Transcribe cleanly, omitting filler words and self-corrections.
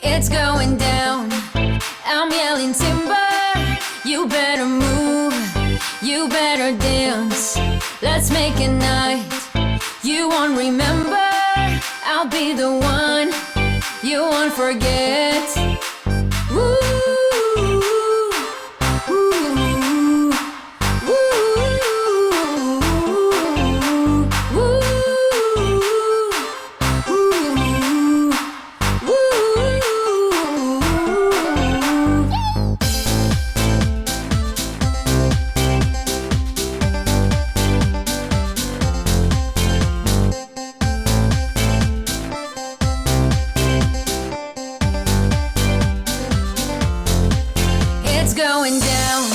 It's going down, I'm yelling timber. You better move, you better dance. Let's make a night you won't remember. I'll be the one you won't forget. Woo, woo, woo, It's going down,